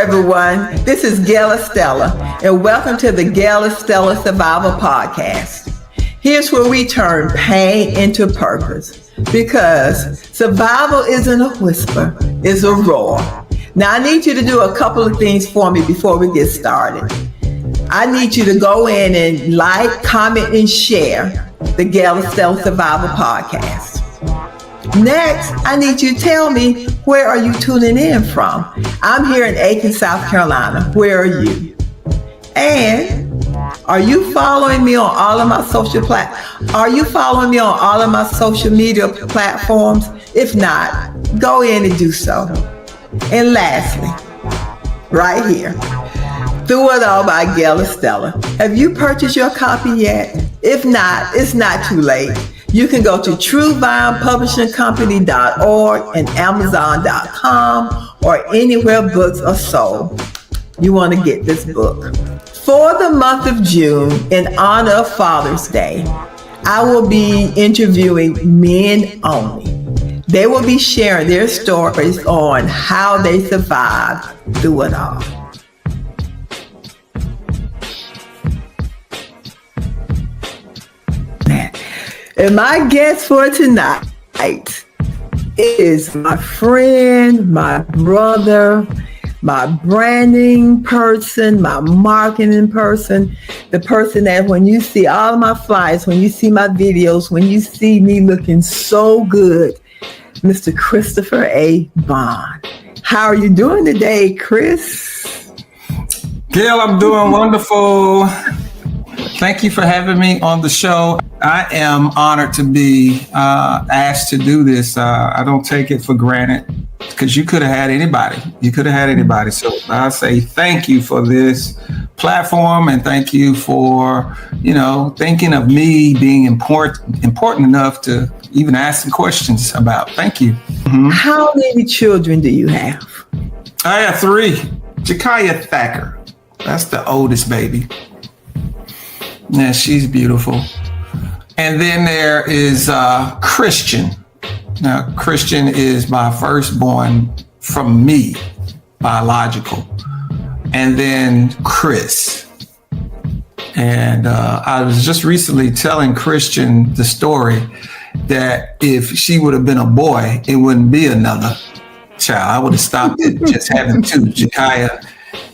everyone. This is Gail and welcome to the Gail Survival Podcast. Here's where we turn pain into purpose, because survival isn't a whisper, it's a roar. Now, I need you to do a couple of things for me before we get started. I need you to go in and like, comment, and share the Gail Survival Podcast. Next, I need you to tell me, where are you tuning in from? I'm here in Aiken, South Carolina. Where are you? And are you following me on all of my social media platforms? If not, go in and do so. And lastly, right here, Through It All by Gail Estella. Have you purchased your copy yet? If not, it's not too late. You can go to truevinepublishingcompany.org and amazon.com or anywhere books are sold. You want to get this book. For the month of June, in honor of Father's Day, I will be interviewing men only. They will be sharing their stories on how they survived through it all. And my guest for tonight is my friend, my brother, my branding person, my marketing person, the person that when you see all of my flyers, when you see my videos, when you see me looking so good, Mr. Christopher A. Bond. How are you doing today, Chris? Gail, I'm doing wonderful. Thank you for having me on the show. I am honored to be asked to do this. I don't take it for granted, because you could have had anybody. So I say thank you for this platform, and thank you for, thinking of me being important enough to even ask some questions about. Thank you. Mm-hmm. How many children do you have? I have 3. Jakaya Thacker. That's the oldest baby. Yeah, she's beautiful. And then there is Christian. Now, Christian is my firstborn from me, biological. And then Chris. And I was just recently telling Christian the story that if she would have been a boy, it wouldn't be another child. I would have stopped at just having 2, Jakaya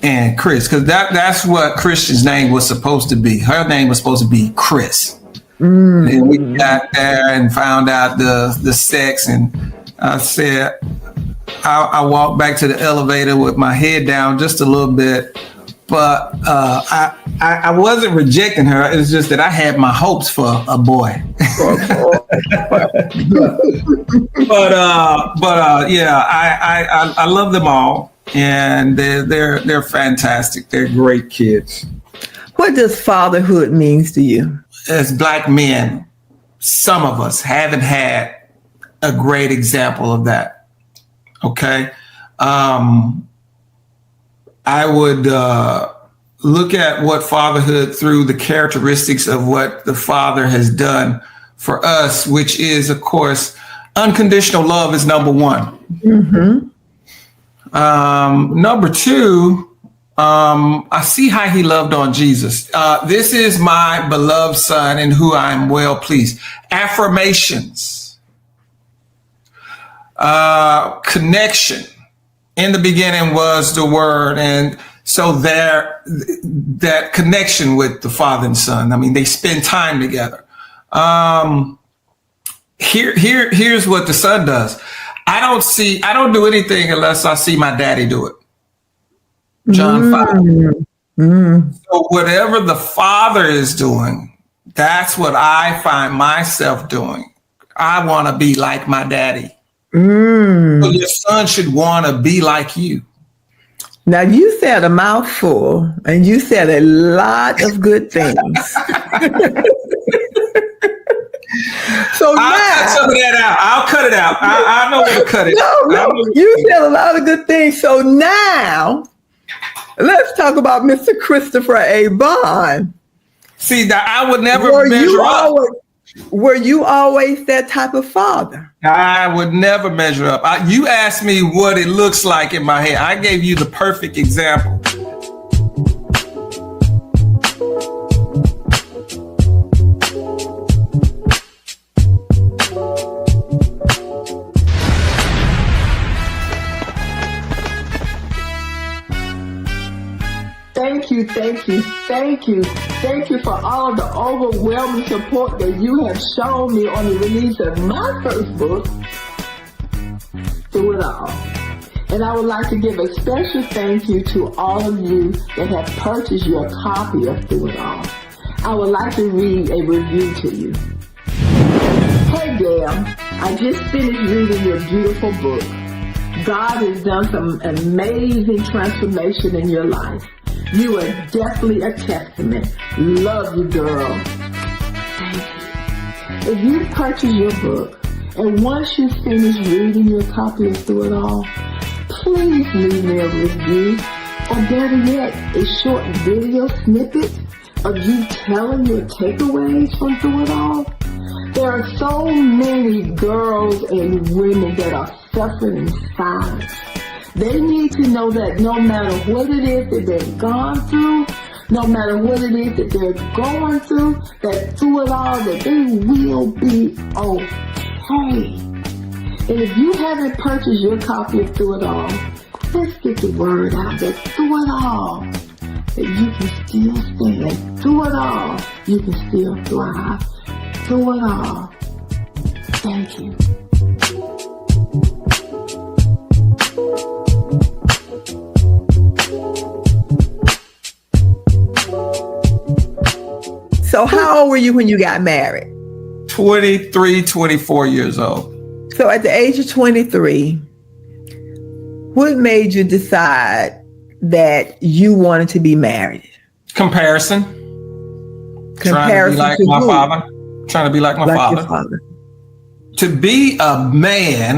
and Chris, because that's what Christian's name was supposed to be. Her name was supposed to be Chris. Mm. And we got there and found out the sex, and I said, I walked back to the elevator with my head down just a little bit, but I wasn't rejecting her. It's just that I had my hopes for a boy. Yeah, I love them all, and they're fantastic. They're great kids. What does fatherhood means to you? As Black men, some of us haven't had a great example of that. Okay. I would look at what fatherhood through the characteristics of what the Father has done for us, which is, of course, unconditional love is number 1. Mm-hmm. Number 2, I see how he loved on Jesus. This is my beloved son in who I am well pleased. Affirmations. Connection. In the beginning was the Word. And so that connection with the Father and Son. I mean, they spend time together. Here's what the Son does. I don't do anything unless I see my daddy do it. John 5. Mm. So whatever the Father is doing, that's what I find myself doing. I want to be like my daddy. Mm. So your son should want to be like you. Now, you said a mouthful, and you said a lot of good things. So I'll cut some of that out. I'll cut it out. I know where to cut it. No, you said a lot of good things. So now, let's talk about Mr. Christopher A. Bond. See, that I would never measure up. Were you always that type of father? I would never measure up. You asked me what it looks like in my head. I gave you the perfect example. Thank you for all the overwhelming support that you have shown me on the release of my first book, Through It All. And I would like to give a special thank you to all of you that have purchased your copy of Through It All. I would like to read a review to you. Hey Gail, I just finished reading your beautiful book. God has done some amazing transformation in your life. You are definitely a testament. Love you, girl. Thank you. If you purchase your book, and once you finish reading your copy of Through It All, please leave me a review, or better yet, a short video snippet of you telling your takeaways from Through It All. There are so many girls and women that are suffering in silence. They need to know that no matter what it is that they've gone through, no matter what it is that they're going through, that through it all, that they will be okay. And if you haven't purchased your copy of Through It All, let's get the word out that through it all, that you can still stand. Through it all, you can still thrive. Through it all. Thank you. So how old were you when you got married? 23, 24 years old. So at the age of 23, what made you decide that you wanted to be married? Comparison. Trying to be like my father. Trying to be like my father. To be a man,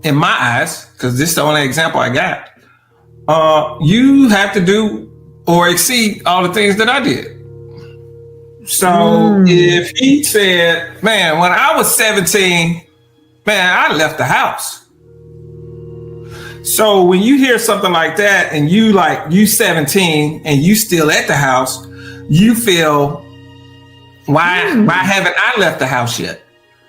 in my eyes, because this is the only example I got, you have to do or exceed all the things that I did. So if he said, man, when I was 17, man, I left the house. So when you hear something like that and you 17 and you still at the house, you feel, why haven't I left the house yet?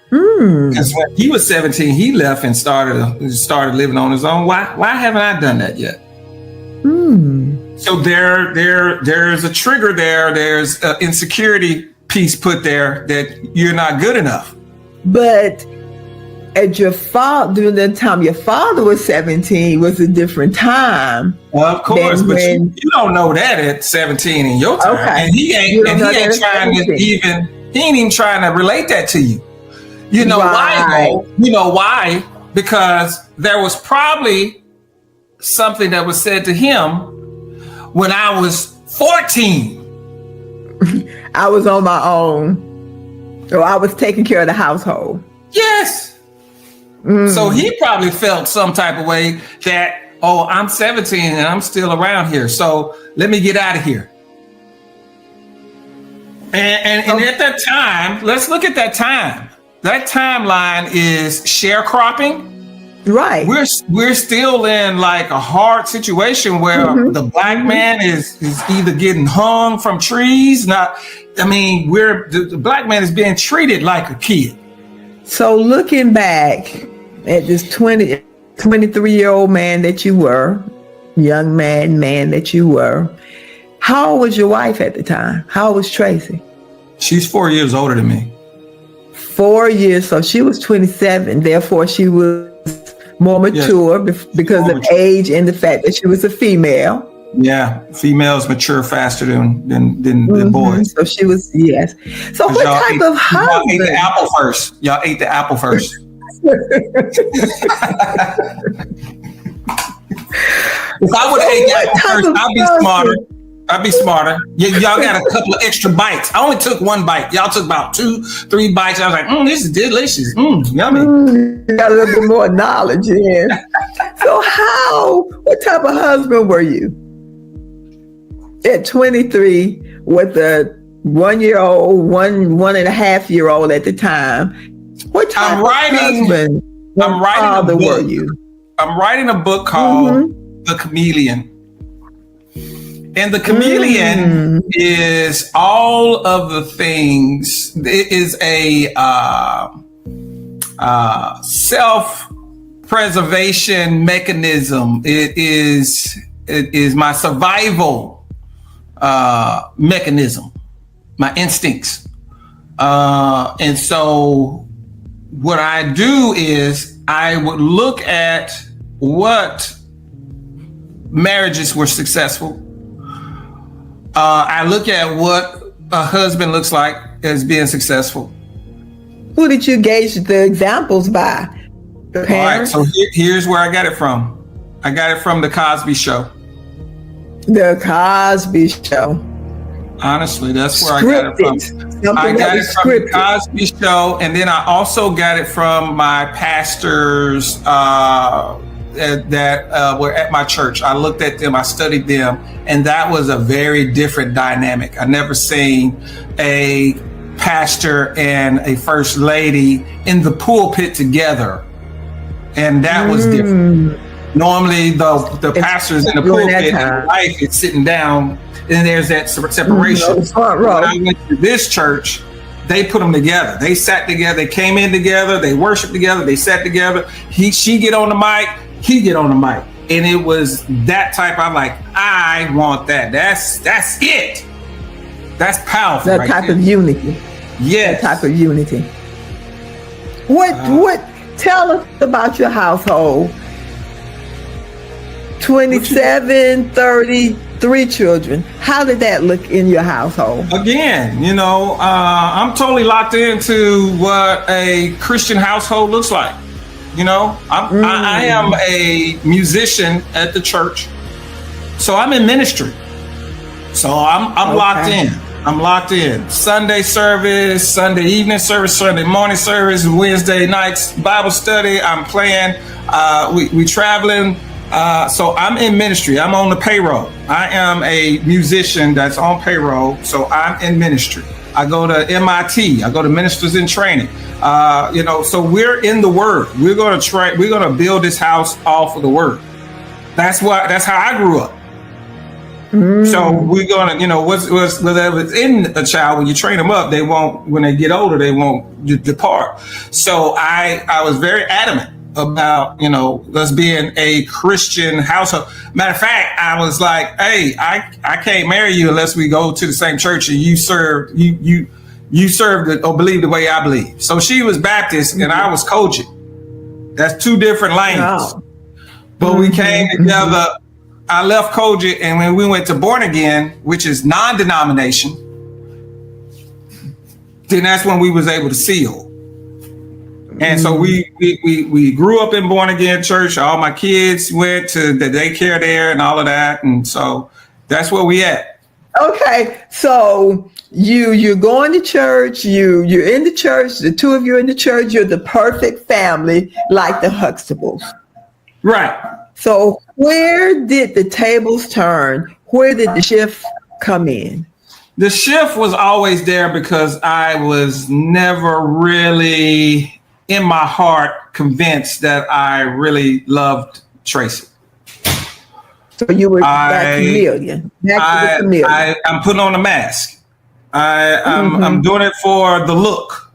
Because when he was 17, he left and started living on his own. Why haven't I done that yet? So there's a trigger there. There's an insecurity piece put there that you're not good enough. But at during the time your father was 17 was a different time. Well, of course, but you don't know that at 17 in your time. Okay. And he ain't even trying to relate that to you. You know why though? You know why? Because there was probably something that was said to him when I was 14. I was on my own. So I was taking care of the household. Yes. So he probably felt some type of way that, I'm 17 and I'm still around here. So let me get out of here. And at that time, let's look at that time. That timeline is sharecropping. Right. We're still in like a hard situation where the black man is either getting hung from trees. The black man is being treated like a kid. So looking back at this 23-year-old man that you were, young man that you were, how old was your wife at the time? How old was Tracy? She's 4 years older than me. 4 years. So she was 27. Therefore, she was more mature because of age and the fact that she was a female. Yeah, females mature faster than boys. So she was, yes. So what type of husband? Y'all ate the apple first. Y'all ate the apple first. If I would have ate the apple first, I'd be smarter. Y'all got a couple of extra bites. I only took one bite. Y'all took about 2-3 bites. I was like, this is delicious. Yummy. You got a little bit more knowledge in. So what type of husband were you? At 23 with a 1-year-old, one and a half year old at the time. What type I'm of husband I'm writing a father book. were you? I'm writing a book called The Chameleon. And The Chameleon is all of the things. It is a self-preservation mechanism. It is my survival mechanism, my instincts. And so what I do is I would look at what marriages were successful. I look at what a husband looks like as being successful. Who did you gauge the examples by? The parents? All right, so here's where I got it from. I got it from The Cosby Show. The Cosby Show. Honestly, that's where I got it from. I got it from The Cosby Show, and then I also got it from my pastors that were at my church. I looked at them, I studied them, and that was a very different dynamic. I never seen a pastor and a first lady in the pulpit together, and that was different. Normally, the pastors in the pulpit and the wife is sitting down, and there's that separation. When I went to this church, they put them together. They sat together. They came in together. They worshiped together. They sat together. She get on the mic. He get on the mic. And it was that type. I'm like, I want that. That's it. That's powerful. That type of unity. Yes. That type of unity. What tell us about your household. 27, 33 children. How did that look in your household? Again, I'm totally locked into what a Christian household looks like. I am a musician at the church, so I'm in ministry. So I'm locked in. I'm locked in. Sunday service, Sunday evening service, Sunday morning service, Wednesday nights Bible study. I'm playing. We traveling. So I'm in ministry. I'm on the payroll. I am a musician that's on payroll. So I'm in ministry. I go to MIT. I go to Ministers in Training. So we're in the Word. We're going to build this house off of the Word. That's how I grew up. So we're going to, whatever's in a child, when you train them up, when they get older, they won't depart. So I was very adamant about, us being a Christian household. Matter of fact, I was like, hey, I can't marry you unless we go to the same church and you serve or believe the way I believe. So she was Baptist and I was Kojic. That's two different lanes. Wow. But we came together. I left Kojic, and when we went to Born Again, which is non-denomination, then that's when we was able to seal. And so we grew up in Born Again church. All my kids went to the daycare there and all of that. And so that's where we at. Okay. So you're going to church, you're in the church, the two of you in the church, you're the perfect family like the Huxtables. Right. So where did the tables turn? Where did the shift come in? The shift was always there because I was never really in my heart convinced that I really loved Tracy. So you were that chameleon. I'm putting on a mask. I'm doing it for the look.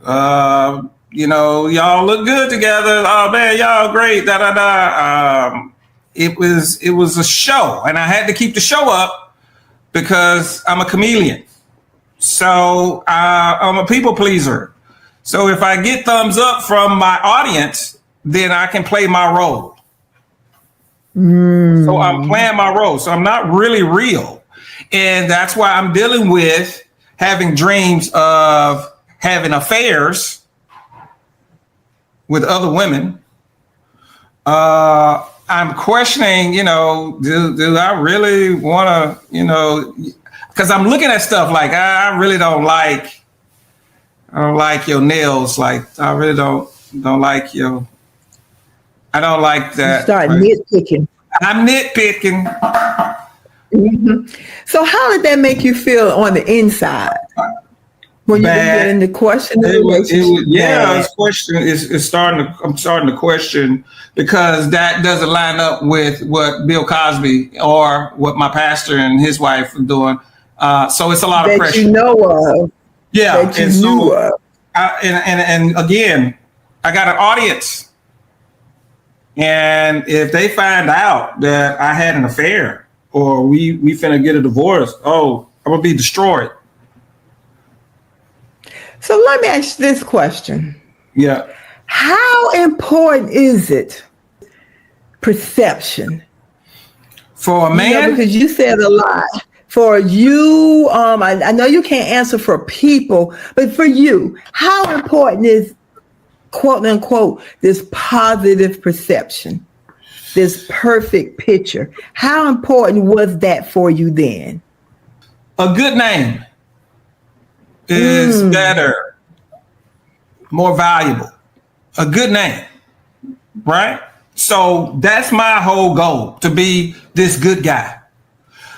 Y'all look good together. Oh man, y'all great. It was a show, and I had to keep the show up because I'm a chameleon. So I'm a people pleaser. So if I get thumbs up from my audience, then I can play my role. So I'm playing my role. So I'm not really real. And that's why I'm dealing with having dreams of having affairs with other women. I'm questioning, do I really want to, because I'm looking at stuff like I really don't like your nails. Like I really don't like your. I don't like that. You start nitpicking. I'm nitpicking. So how did that make you feel on the inside when you were Bad. getting the question? Yeah, it's question. It's starting to. I'm starting to question because that doesn't line up with what Bill Cosby or what my pastor and his wife are doing. So it's a lot of pressure. You know of. Yeah, That you and knew so, of. and again, I got an audience, and if they find out that I had an affair or we finna get a divorce, I'm gonna be destroyed. So let me ask you this question. Yeah. How important is it, perception? For a man? Because you said a lot. For you, I know you can't answer for people, but for you, how important is, quote unquote, this positive perception, this perfect picture? How important was that for you then? A good name is better, more valuable. A good name, right? So that's my whole goal, to be this good guy,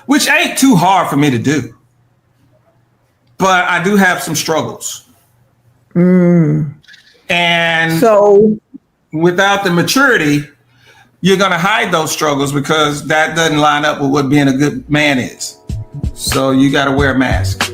which ain't too hard for me to do. But I do have some struggles. And so without the maturity, you're going to hide those struggles because that doesn't line up with what being a good man is. So you got to wear a mask.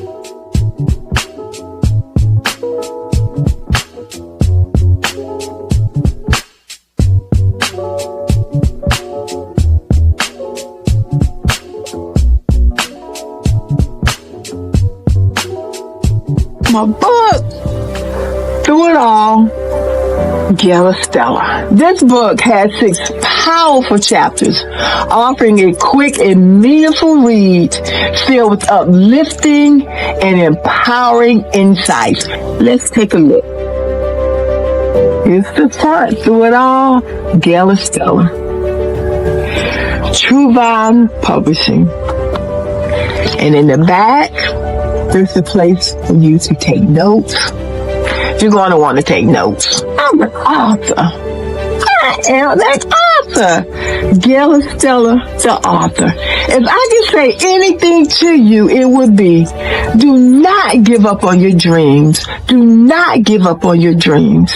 My book, Through It All, Gail Stella. This book has 6 powerful chapters, offering a quick and meaningful read filled with uplifting and empowering insights. Let's take a look. Here's the front, Through It All, Gail Stella. True Vine Publishing. And in the back, there's a place for you to take notes. You're going to want to take notes. I'm an author. I am that author. Gail Stella, the author. If I could say anything to you, it would be, do not give up on your dreams. Do not give up on your dreams,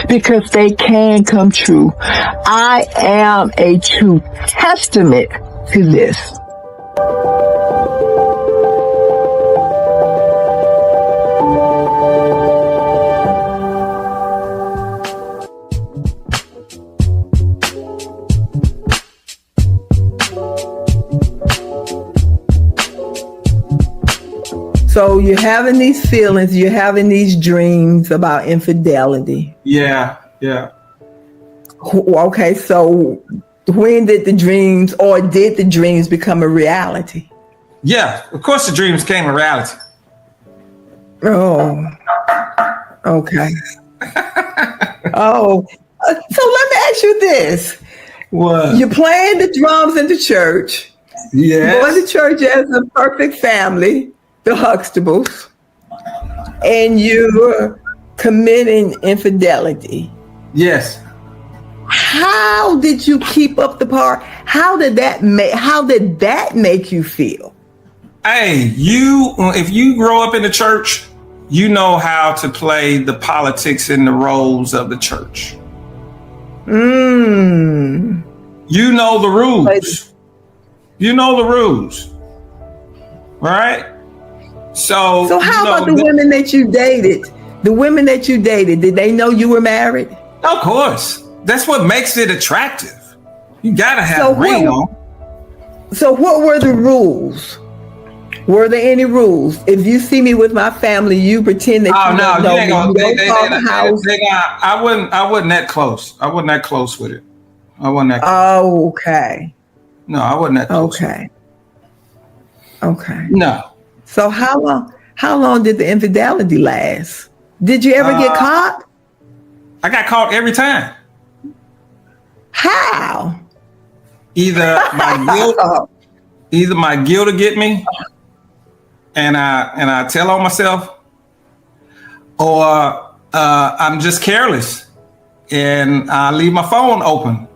because they can come true. I am a true testament to this. So you're having these feelings, you're having these dreams about infidelity. Yeah. Okay, so when did the dreams become a reality? Yeah, of course the dreams became a reality. Oh, okay. So let me ask you this. What? You're playing the drums in the church. Yes. Going to church as a perfect family, the Huxtables, and you're committing infidelity. Yes. How did you keep up the part? How did that make you feel? Hey, if you grow up in the church, you know how to play the politics and the roles of the church. You know the rules. You know the rules. Right? So how about the women that you dated? The women that you dated, did they know you were married? Of course. That's what makes it attractive. You gotta have a ring on. So what were the rules? Were there any rules? If you see me with my family, you pretend that you don't know me. I wasn't that close. I wasn't that close with it. I wasn't that close. Oh, okay. No, I wasn't that close. Okay. No. So how long did the infidelity last? Did you ever get caught? I got caught every time. How? Either my guilt to get me, and I tell on myself, or I'm just careless and I leave my phone open.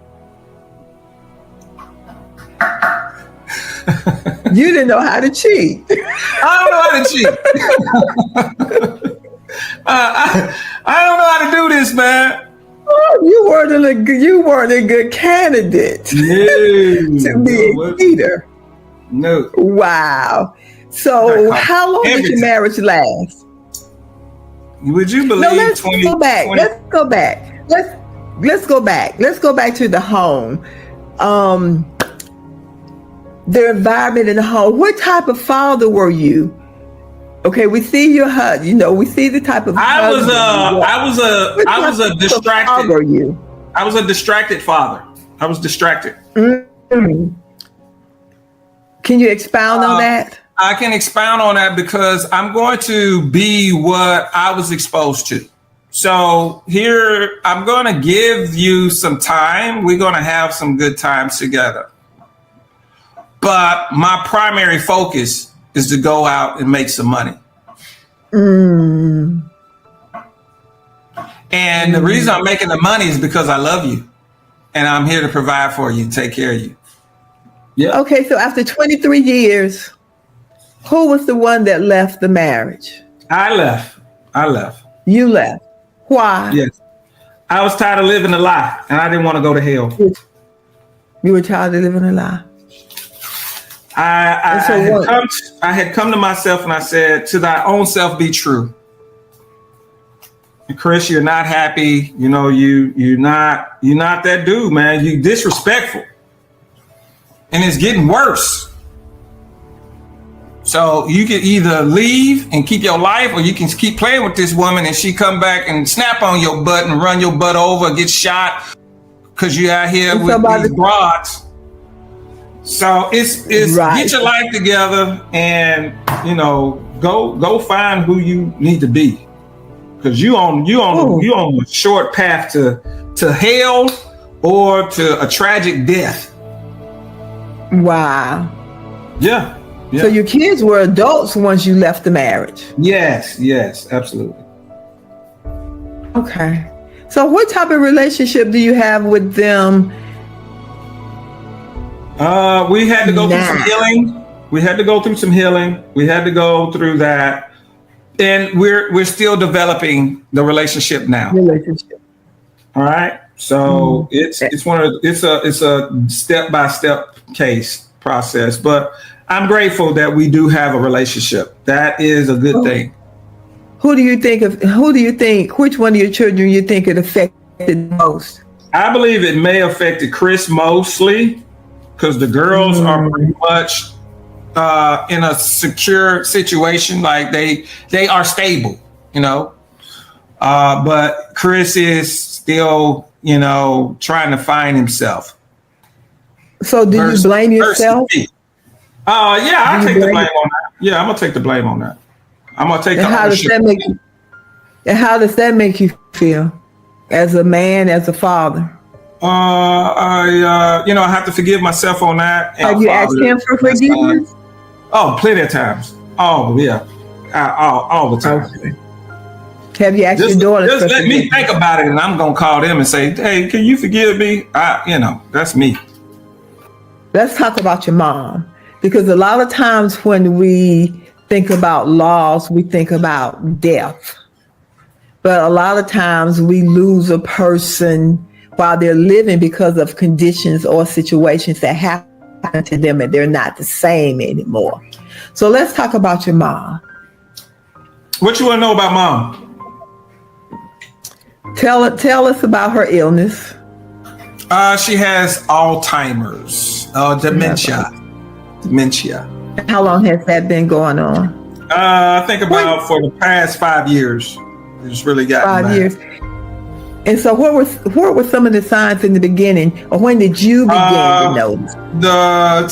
You didn't know how to cheat. I don't know how to cheat. I don't know how to do this, man. Oh, you weren't a good candidate to be a cheater. No. Wow. So how long did your marriage last? Would you believe? No, let's go back. Let's go back. Let's go back. Let's go back to the home. The environment in the home. What type of father were you? Okay, we see your husband. You know, we see the type of. I was a distracted. Father you? I was a distracted father. I was distracted. Mm-hmm. Can you expound on that? I can expound on that because I'm going to be what I was exposed to. So here, I'm going to give you some time. We're going to have some good times together. But my primary focus is to go out and make some money. And the reason I'm making the money is because I love you. And I'm here to provide for you and take care of you. Yeah. Okay, so after 23 years, who was the one that left the marriage? I left. You left. Why? Yes. I was tired of living a lie and I didn't want to go to hell. You were tired of living a lie. I had come to myself and I said, to thy own self be true. And Chris, you're not happy. You know, you're not that dude, man. You disrespectful. And it's getting worse. So you can either leave and keep your life, or you can keep playing with this woman and she come back and snap on your butt and run your butt over, get shot because you out here with these broads. So it's right. Get your life together and, you know, go find who you need to be, because you on a short path to hell or to a tragic death. Wow. Yeah. So your kids were adults once you left the marriage. Yes, absolutely. Okay. So what type of relationship do you have with them? We had to go through some healing. We had to go through that. And we're still developing the relationship now. All right. So it's a step-by-step process, but I'm grateful that we do have a relationship. That is a good thing. Which one of your children you think it affected most? I believe it may have affected Chris mostly, because the girls are pretty much in a secure situation. Like they are stable, you know. But Chris is still, you know, trying to find himself. So do you blame yourself? Yeah, I take the blame on that. Yeah, I'm gonna take the blame on that. I'm gonna take the ownership. And how does that make you feel as a man, as a father? I have to forgive myself on that. Have you asked him for forgiveness? Oh, plenty of times. Oh, yeah. All the time. Okay. Have you asked your daughter? Just let me think about it, and I'm gonna call them and say, "Hey, can you forgive me?" That's me. Let's talk about your mom, because a lot of times when we think about loss, we think about death. But a lot of times we lose a person while they're living because of conditions or situations that happen to them and they're not the same anymore. So let's talk about your mom. What you want to know about mom? Tell us about her illness. She has Alzheimer's, dementia. How long has that been going on? I think about for the past 5 years. It's really gotten 5 years. And so what were some of the signs in the beginning, or when did you begin to notice?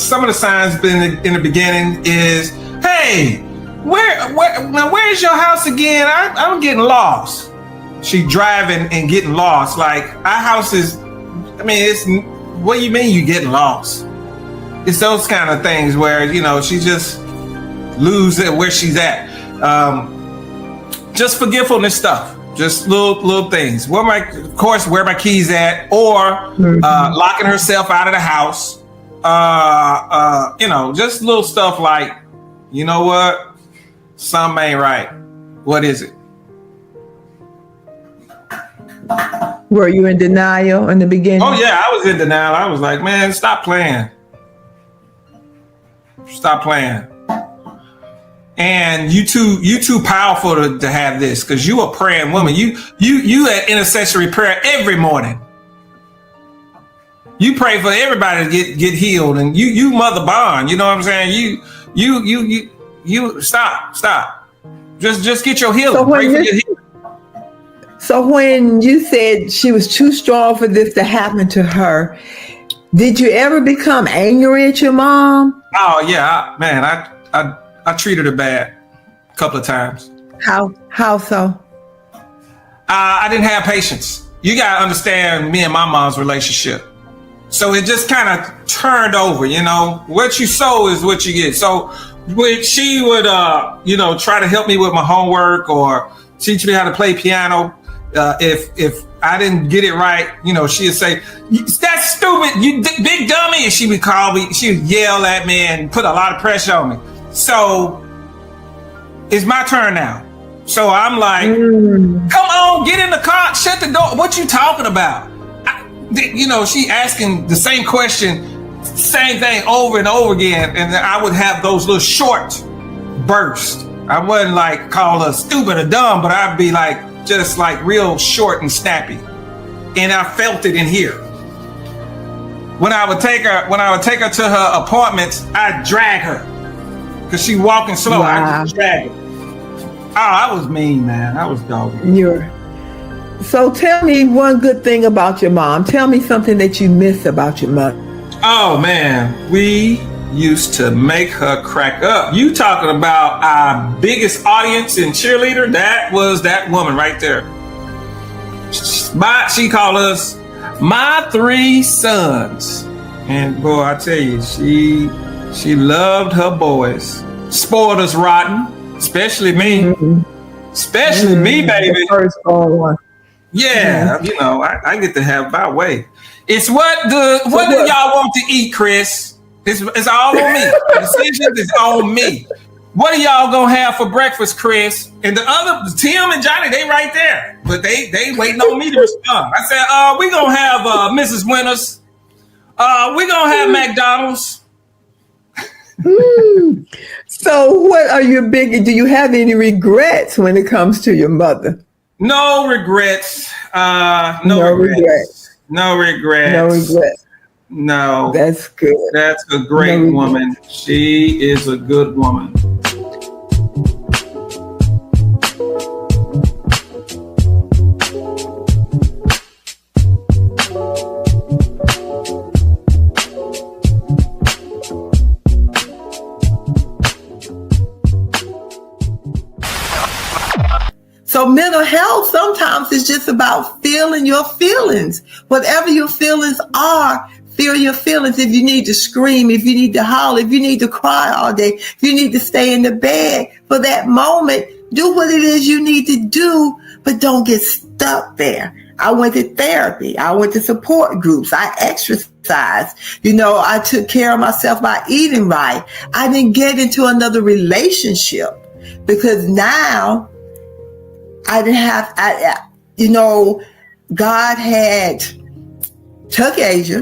Some of the signs in the beginning is, hey, where's your house again? I'm getting lost. She driving and getting lost. Like, our house is, it's, what do you mean you getting lost? It's those kind of things where, you know, she just loses where she's at. Just forgetfulness stuff. Just little things. Where my keys at, or locking herself out of the house, Just little stuff like, you know what? Something ain't right. What is it? Were you in denial in the beginning? Oh yeah, I was in denial. I was like, man, stop playing. Stop playing. And you too powerful to have this, because you a praying woman. You at intercessory prayer every morning. You pray for everybody to get healed, and you mother bond. You know what I'm saying? You stop. Just get your healing. Pray for your healing. So when you said she was too strong for this to happen to her, did you ever become angry at your mom? Oh yeah, man. I treated her bad a couple of times. How so? I didn't have patience. You gotta understand me and my mom's relationship. So it just kind of turned over, what you sow is what you get. So when she would, try to help me with my homework or teach me how to play piano, if I didn't get it right, she'd say, "That's stupid, you big dummy." And she would call me, she would yell at me and put a lot of pressure on me. So it's my turn now. So I'm like, come on, get in the car, shut the door. What you talking about? She asking the same question, same thing over and over again. And then I would have those little short bursts. I wouldn't like call her stupid or dumb, but I'd be like, just like real short and snappy. And I felt it in here. When I would take her to her appointments, I'd drag her. Cause she walking slow. Wow. I just drag her. Oh, I was mean, man. I was dogging. So tell me one good thing about your mom. Tell me something that you miss about your mother. Oh man, we used to make her crack up. You talking about our biggest audience and cheerleader? That was that woman right there. She called us my three sons. And boy, I tell you, she loved her boys. Spoiled us rotten, especially me. Mm-hmm. Especially me, baby. The firstborn one. Yeah, mm-hmm. I get to have my way. It's what do y'all want to eat, Chris? It's all on me. The decision is on me. What are y'all gonna have for breakfast, Chris? And the other, Tim and Johnny, they right there, but they waiting on me to respond. I said, we gonna have Mrs. Winters. We gonna have McDonald's. So what are your do you have any regrets when it comes to your mother? No regrets. No regrets. No regrets. No. That's good. That's a great woman. She is a good woman. So mental health sometimes is just about feeling your feelings. Whatever your feelings are, feel your feelings. If you need to scream, if you need to holler, if you need to cry all day, if you need to stay in the bed for that moment, do what it is you need to do, but don't get stuck there. I went to therapy. I went to support groups. I exercised. I took care of myself by eating right. I didn't get into another relationship because now I didn't have, God had took Asia.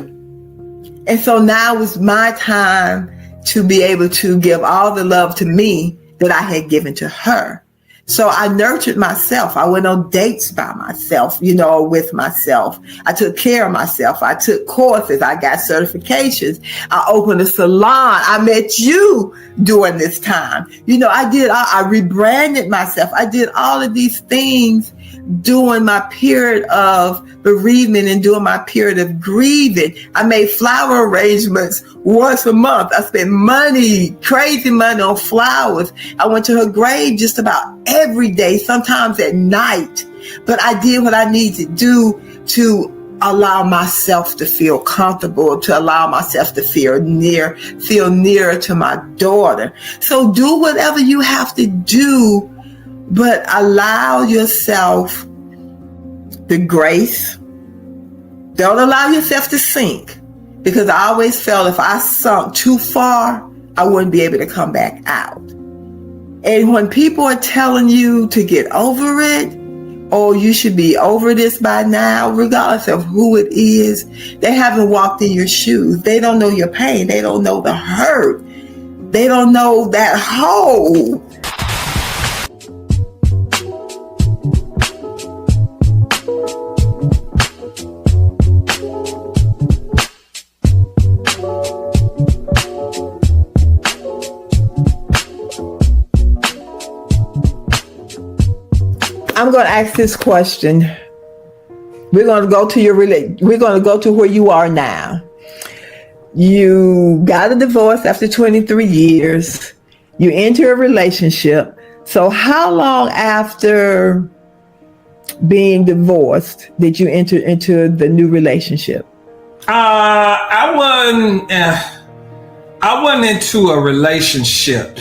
And so now was my time to be able to give all the love to me that I had given to her. So I nurtured myself. I went on dates by myself, with myself. I took care of myself. I took courses. I got certifications. I opened a salon. I met you during this time. I rebranded myself. I did all of these things during my period of bereavement and during my period of grieving. I made flower arrangements once a month. I spent crazy money on flowers. I went to her grave just about every day, sometimes at night. But I did what I needed to do to allow myself to feel comfortable, to allow myself to feel nearer to my daughter. So do whatever you have to do, but allow yourself the grace. Don't allow yourself to sink. because I always felt if I sunk too far, I wouldn't be able to come back out. And when people are telling you to get over it, or you should be over this by now, regardless of who it is, they haven't walked in your shoes. They don't know your pain. They don't know the hurt. They don't know that hole. I'm going to ask this question. We're going to go to we're going to go to where you are now. You got a divorce after 23 years. You enter a relationship. So how long after being divorced did you enter into the new relationship? I wasn't into a relationship.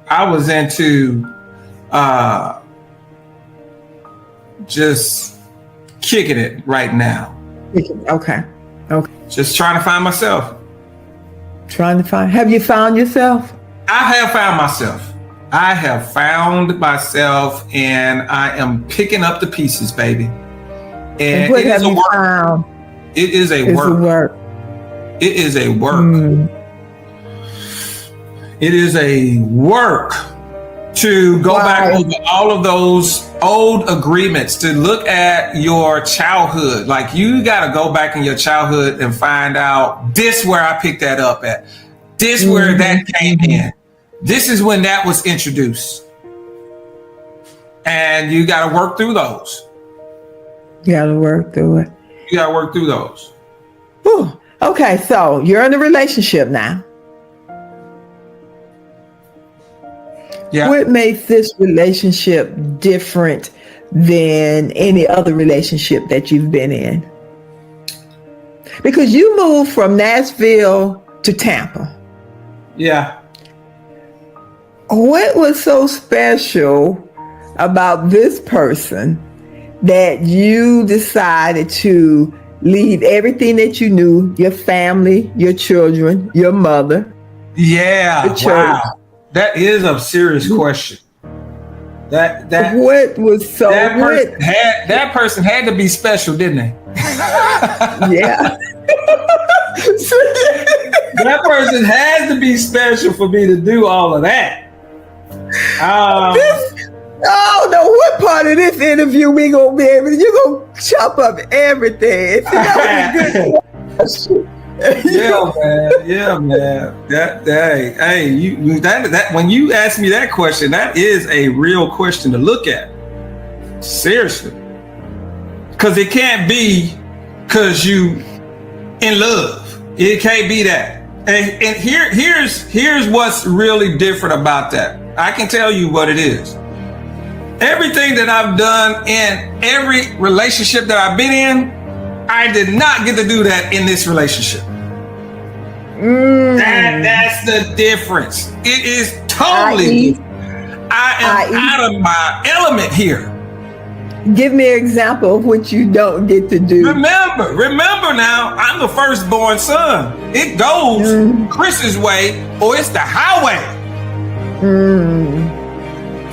I was into just kicking it right now. Okay. Just trying to find myself. Have you found yourself? I have found myself. I have found myself, and I am picking up the pieces, baby. And what have you found? It is a work. It is a work. It is a work to go back over all of those old agreements, to look at your childhood. Like, you got to go back in your childhood and find out this where I picked that up at. This where that came in. This is when that was introduced. And you got to work through those. You got to work through it. You got to work through those. Whew. Okay, so you're in a relationship now. Yeah. What makes this relationship different than any other relationship that you've been in? Because you moved from Nashville to Tampa. Yeah. What was so special about this person that you decided to leave everything that you knew, your family, your children, your mother? Yeah. Wow. That is a serious question. That what was so that person had to be special, didn't they? Yeah. That person has to be special for me to do all of that. Oh no! What part of this interview we gonna be able to? You gonna chop up everything? Yeah, man. That when you ask me that question, that is a real question to look at. Seriously, because it can't be because you in love. It can't be that. And here's what's really different about that. I can tell you what it is. Everything that I've done in every relationship that I've been in, I did not get to do that in this relationship. That's the difference. It is totally different. I am out of my element here. Give me an example of what you don't get to do. Remember now, I'm the firstborn son. It goes Chris's way or it's the highway.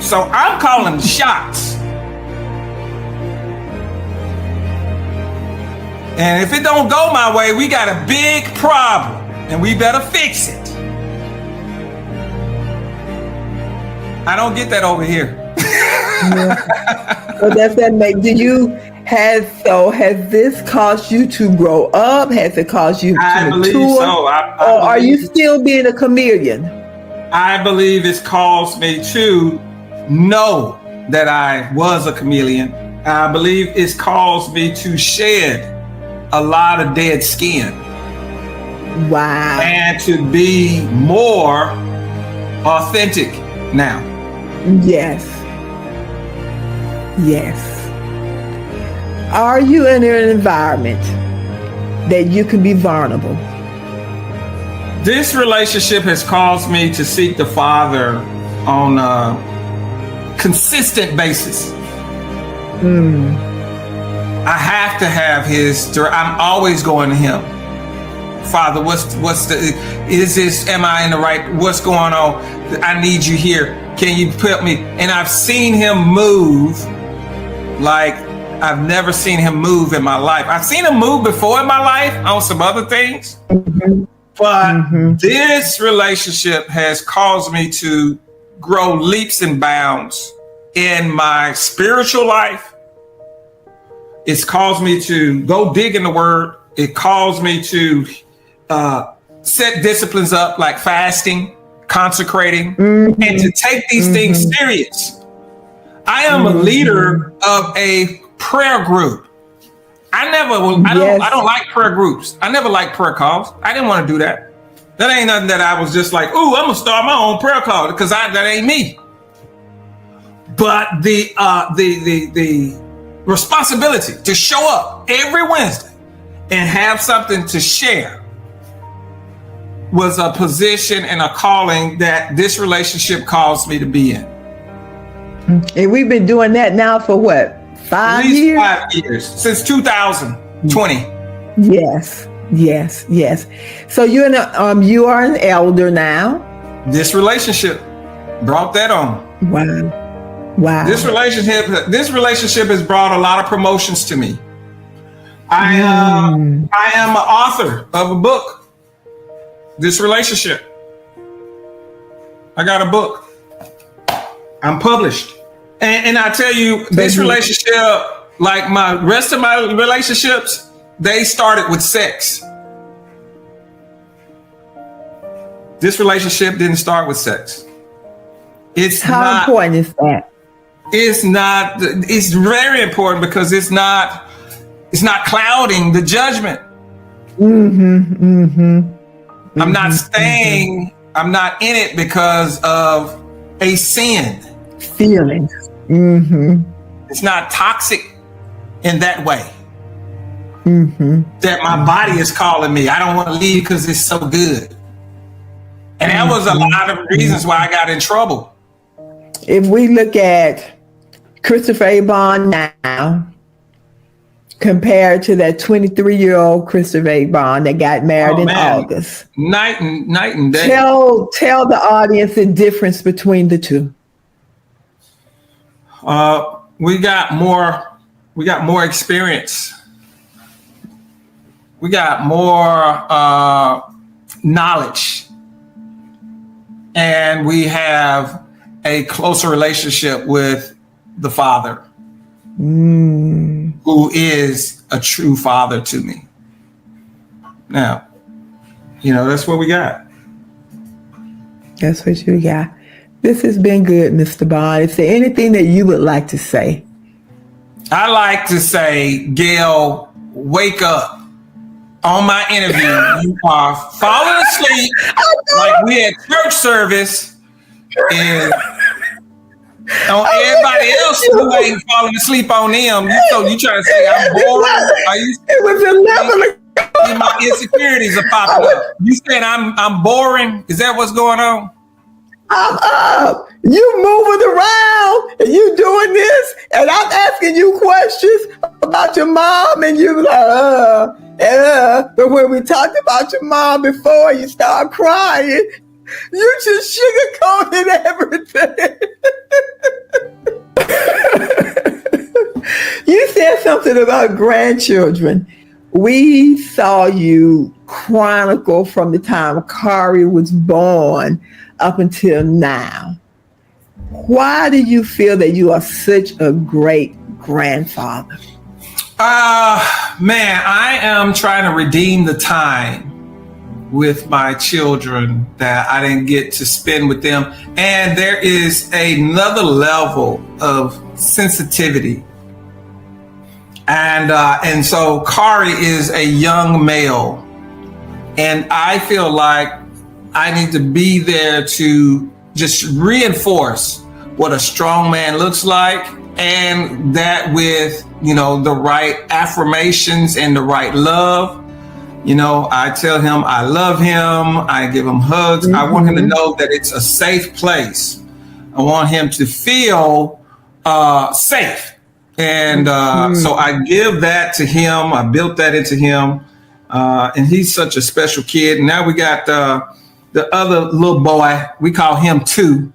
So I'm calling the shots. And if it don't go my way, we got a big problem and we better fix it. I don't get that over here. Well, does that make, has this caused you to grow up? Has it caused you to mature? I believe so. Or are you still being a chameleon? I believe it's caused me to know that I was a chameleon. I believe it's caused me to shed a lot of dead skin. Wow. And to be more authentic now. Yes. Are you in an environment that you can be vulnerable? This relationship has caused me to seek the Father on a consistent basis. I have to have I'm always going to Him. Father, am I in the right, what's going on? I need you here. Can you put me? And I've seen him move like I've never seen him move in my life. I've seen him move before in my life on some other things, but this relationship has caused me to grow leaps and bounds in my spiritual life. It's caused me to go dig in the word. It caused me to set disciplines up like fasting, consecrating, and to take these things serious. I am a leader of a prayer group. I don't like prayer groups. I never liked prayer calls. I didn't want to do that. That ain't nothing that I was just like, ooh, I'm gonna start my own prayer call, because that ain't me. But the responsibility to show up every Wednesday and have something to share was a position and a calling that this relationship caused me to be in. And we've been doing that now for what? 5 years? 5 years, since 2020. Yes. So you are an elder now. This relationship brought that on. Wow. This relationship has brought a lot of promotions to me. I am an author of a book. This relationship. I got a book. I'm published. And I tell you, this relationship, like my rest of my relationships, they started with sex. This relationship didn't start with sex. How important is that? It's very important, because it's not clouding the judgment. I'm not in it because of a sin. Feelings. It's not toxic in that way. That my body is calling me. I don't want to leave because it's so good. And that was a lot of reasons why I got in trouble. If we look at Christopher A. Bond now, compared to that 23-year-old Christopher A. Bond that got married in August. Night and day. Tell the audience the difference between the two. We got more experience. We got more knowledge. And we have a closer relationship with the Father, who is a true father to me. Now, that's what we got. That's what you got. This has been good, Mr. Bond. Is there anything that you would like to say? I like to say, Gail, wake up. On my interview, you are falling asleep like we had church service, and on everybody else who ain't falling asleep on them. So you trying to say I'm boring? It was 11 o'clock. My insecurities are popping up. You saying I'm boring? Is that what's going on? I'm up. You moving around and you doing this, and I'm asking you questions about your mom, and you like, But when we talked about your mom before, you start crying. You just sugarcoated everything. You said something about grandchildren. We saw you chronicle from the time Kari was born up until now. Why do you feel that you are such a great grandfather? Man, I am trying to redeem the time with my children that I didn't get to spend with them. And there is another level of sensitivity. And so Kari is a young male, and I feel like I need to be there to just reinforce what a strong man looks like, and that with, the right affirmations and the right love. I tell him I love him. I give him hugs. I want him to know that it's a safe place. I want him to feel safe. And so I give that to him. I built that into him. And he's such a special kid. And now we got the other little boy. We call him 2.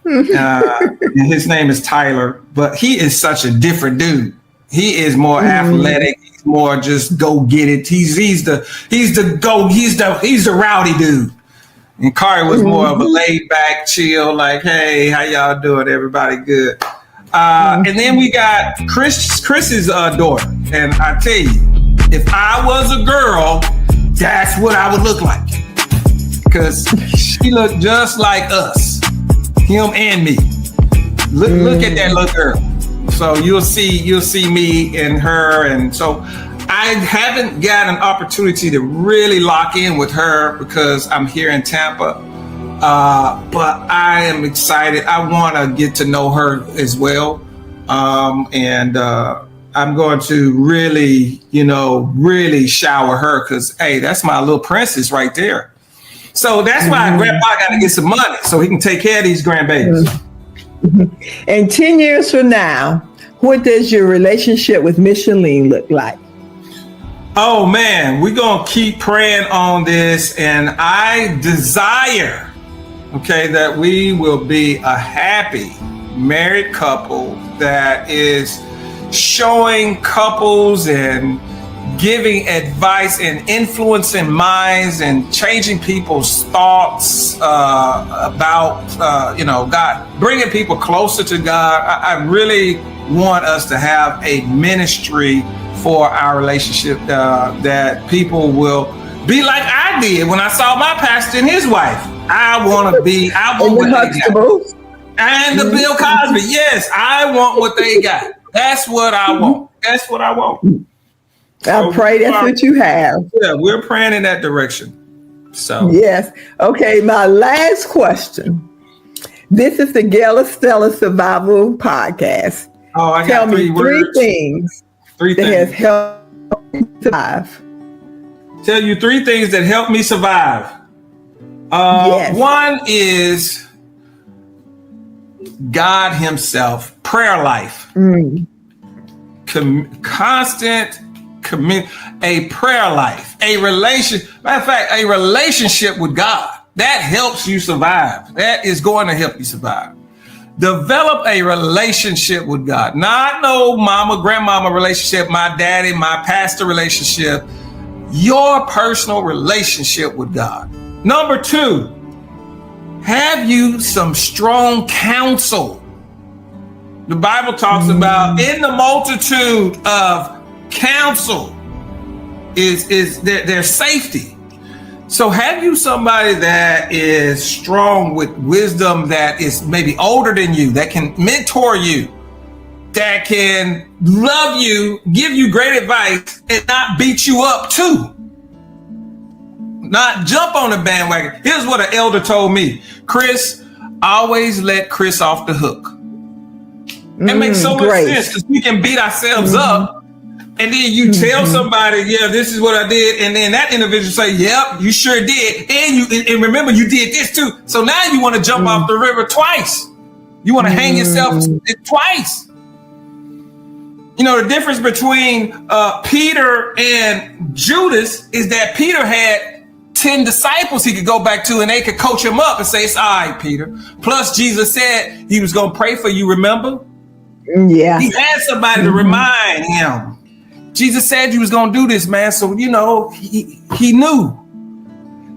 And his name is Tyler, but he is such a different dude. He is more athletic. He's more just go get it. He's the rowdy dude. And Kari was more of a laid back, chill, like, hey, how y'all doing? Everybody good. And then we got Chris's daughter. And I tell you, if I was a girl, that's what I would look like. Because she looked just like us, him and me. Look at that little girl. So you'll see me and her. And so I haven't got an opportunity to really lock in with her because I'm here in Tampa. But I am excited. I want to get to know her as well. I'm going to really, really shower her because, hey, that's my little princess right there. So that's why Grandpa got to get some money so he can take care of these grandbabies. And 10 years from now, what does your relationship with Micheline look like? Oh, man, we're going to keep praying on this. And I desire, that we will be a happy married couple that is showing couples and giving advice and influencing minds and changing people's thoughts about, God, bringing people closer to God. I really want us to have a ministry for our relationship that people will be like I did when I saw my pastor and his wife. I want what they got. And the Bill Cosby. Yes, I want what they got. That's what I want. That's what I want. I pray that's what you have. Yeah, we're praying in that direction. So yes. Okay, my last question. This is the Gail Estella Survival Podcast. Oh, I Tell got me three things that has helped me survive. Tell you 3 things that helped me survive. Yes. One is God Himself, prayer life, constant a prayer life, a relationship with God that helps you survive. That is going to help you survive. Develop a relationship with God, not no mama, grandmama relationship, my daddy, my pastor relationship, your personal relationship with God. Number 2, have you some strong counsel. The Bible talks about in the multitude of counsel is their safety. So have you somebody that is strong with wisdom, that is maybe older than you, that can mentor you, that can love you, give you great advice, and not beat you up too. Not jump on the bandwagon. Here's what an elder told me. Chris, always let Chris off the hook. It makes so much sense because we can beat ourselves up. And then you tell somebody, yeah, this is what I did. And then that individual say, yep, you sure did. And remember, you did this too. So now you want to jump off the river twice. You want to hang yourself twice. The difference between Peter and Judas is that Peter had 10 disciples he could go back to and they could coach him up and say, it's all right, Peter. Plus, Jesus said he was going to pray for you, remember? Yeah. He had somebody to remind him. Jesus said you was going to do this, man. So, he knew.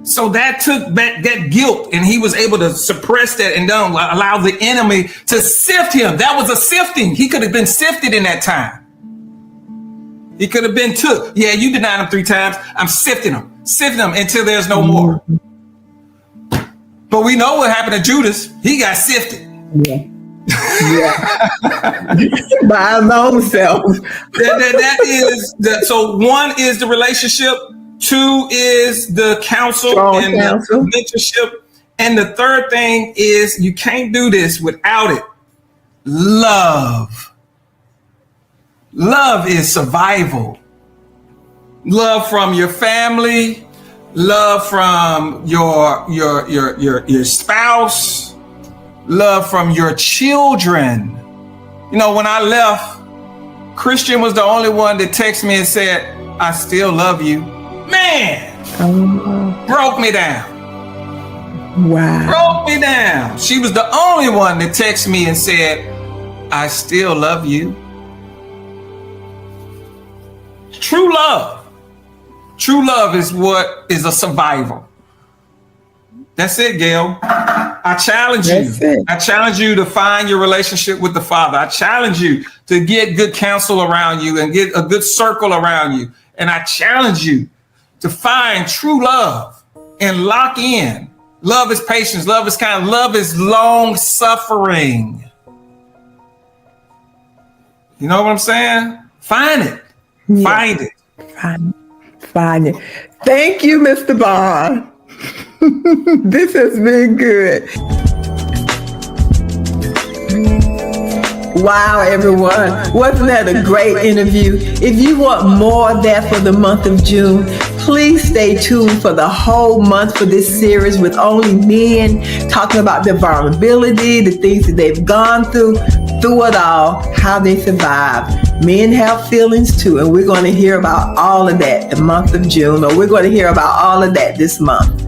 So that took that guilt, and he was able to suppress that and don't allow the enemy to sift him. That was a sifting. He could have been sifted in that time. He could have been took. Yeah, you denied him 3 times. I'm sifting him until there's no more. But we know what happened to Judas. He got sifted. Yeah. By his own self. That is so 1 is the relationship, 2 is the counsel and the mentorship, and the 3rd thing is you can't do this without it. Love is survival. Love from your family, love from your spouse, love from your children. When I left, Christian was the only one that texted me and said, I still love you. Man, broke me down. Wow. Broke me down. She was the only one that texted me and said, I still love you. True love. True love is what is a survival. That's it, Gail. I challenge you. I challenge you to find your relationship with the Father. I challenge you to get good counsel around you and get a good circle around you. And I challenge you to find true love and lock in. Love is patience. Love is kind. Love is long suffering. You know what I'm saying? Find it. Yeah. Find it. Find it. Thank you, Mr. Bond. This has been good. Wow, everyone. Wasn't that a great interview? If you want more of that for the month of June, please stay tuned for the whole month for this series with only men talking about their vulnerability, the things that they've gone through it all, how they survived. Men have feelings too, and we're going to hear about all of that the month of June, or we're going to hear about all of that this month.